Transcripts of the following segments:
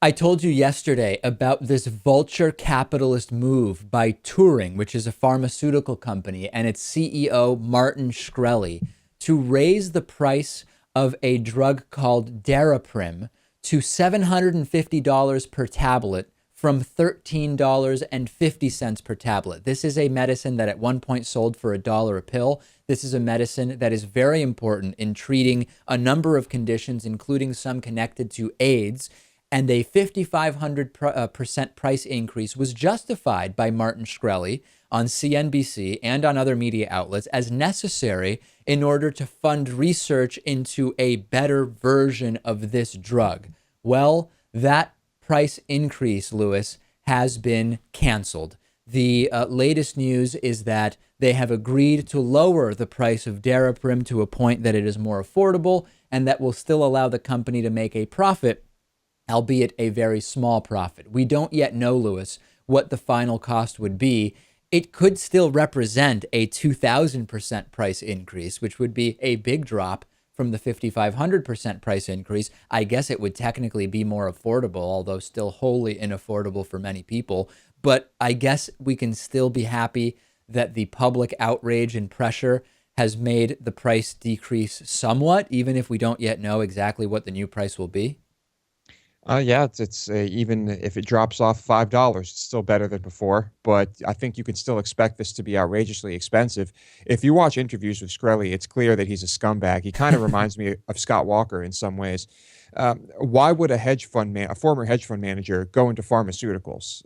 I told you yesterday about this vulture capitalist move by Turing, which is a pharmaceutical company, and its CEO, Martin Shkreli, to raise the price of a drug called Daraprim to $750 per tablet from $13.50 per tablet. This is a medicine that at one point sold for $1 a pill. This is a medicine that is very important in treating a number of conditions, including some connected to AIDS. And a 5,500% price increase was justified by Martin Shkreli on CNBC and on other media outlets as necessary in order to fund research into a better version of this drug. Well, that price increase, Lewis, has been canceled. The latest news is that they have agreed to lower the price of Daraprim to a point that it is more affordable and that will still allow the company to make a profit, albeit a very small profit. We don't yet know, Lewis, what the final cost would be. It could still represent a 2,000% price increase, which would be a big drop from the 5,500% price increase. I guess it would technically be more affordable, although still wholly inaffordable for many people. But I guess we can still be happy that the public outrage and pressure has made the price decrease somewhat, even if we don't yet know exactly what the new price will be. Yeah, it's even if it drops off $5, it's still better than before. But I think you can still expect this to be outrageously expensive. If you watch interviews with Shkreli, it's clear that he's a scumbag. He kind of reminds me of Scott Walker in some ways. Why would a former hedge fund manager, go into pharmaceuticals?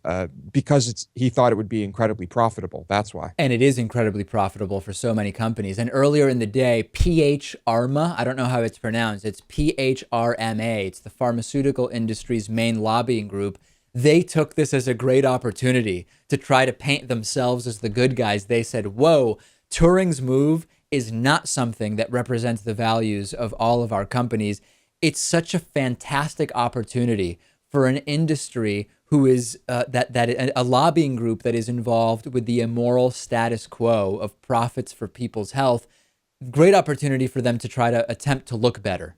Because he thought it would be incredibly profitable. That's why. And it is incredibly profitable for so many companies. And earlier in the day, PH Arma, I don't know how it's pronounced, it's PHRMA, it's the pharmaceutical industry's main lobbying group. They took this as a great opportunity to try to paint themselves as the good guys. They said, whoa, Turing's move is not something that represents the values of all of our companies. It's such a fantastic opportunity for an industry who is a lobbying group that is involved with the immoral status quo of profits for people's health. Great opportunity for them to try to attempt to look better.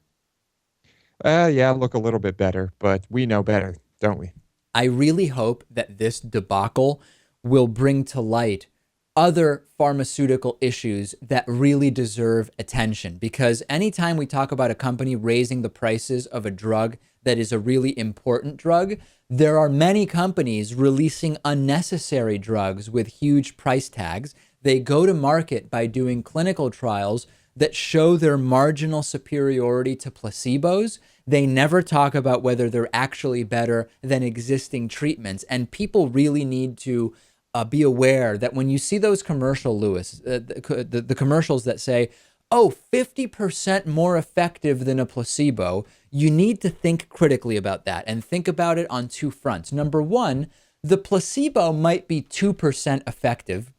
Yeah, look a little bit better, but we know better, don't we? I really hope that this debacle will bring to light other pharmaceutical issues that really deserve attention. Because anytime we talk about a company raising the prices of a drug that is a really important drug, there are many companies releasing unnecessary drugs with huge price tags. They go to market by doing clinical trials that show their marginal superiority to placebos. They never talk about whether they're actually better than existing treatments. And people really need to be aware that when you see those commercials, Lewis, the commercials that say, oh, 50% more effective than a placebo, you need to think critically about that and think about it on two fronts. Number one, the placebo might be 2% effective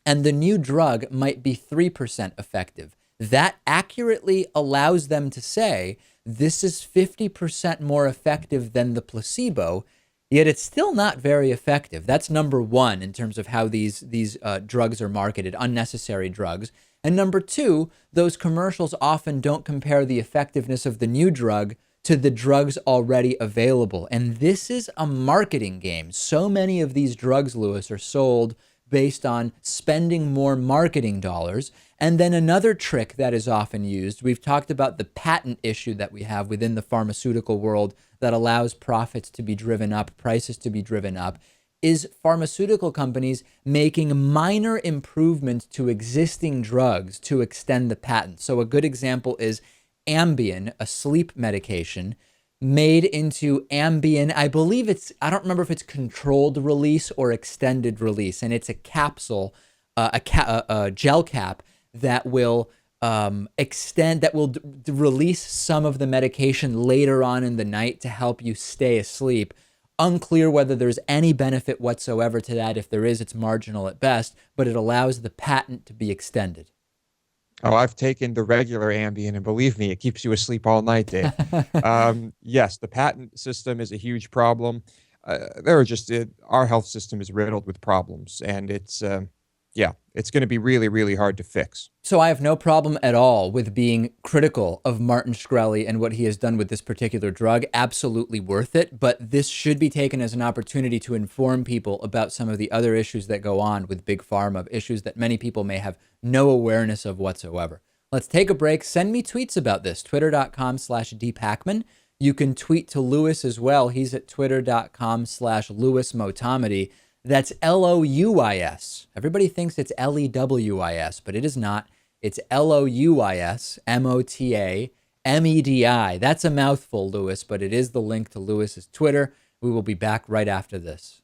and the new drug might be 3% effective. That accurately allows them to say, this is 50% more effective than the placebo, yet it's still not very effective. That's number one in terms of how these drugs are marketed, unnecessary drugs. And number two, those commercials often don't compare the effectiveness of the new drug to the drugs already available. And this is a marketing game. So many of these drugs, Lewis, are sold based on spending more marketing dollars. And then another trick that is often used, we've talked about the patent issue that we have within the pharmaceutical world that allows profits to be driven up, prices to be driven up, is pharmaceutical companies making minor improvements to existing drugs to extend the patent. So a good example is Ambien, a sleep medication, made into Ambien. I don't remember if it's controlled release or extended release, and it's a capsule, a gel cap that will release some of the medication later on in the night to help you stay asleep. Unclear whether there's any benefit whatsoever to that. If there is, it's marginal at best, but it allows the patent to be extended. Oh, I've taken the regular Ambien, and believe me, it keeps you asleep all night, Dave. Yes, the patent system is a huge problem. Our health system is riddled with problems, and Yeah, it's going to be really, really hard to fix. So I have no problem at all with being critical of Martin Shkreli and what he has done with this particular drug. Absolutely worth it. But this should be taken as an opportunity to inform people about some of the other issues that go on with Big Pharma, issues that many people may have no awareness of whatsoever. Let's take a break. Send me tweets about this. Twitter.com/dpakman. You can tweet to Lewis as well. He's at twitter.com/LewisMotamedy. That's Louis. Everybody thinks it's Lewis, but it is not. It's LouisMotamedi. That's a mouthful, Lewis, but it is the link to Lewis's Twitter. We will be back right after this.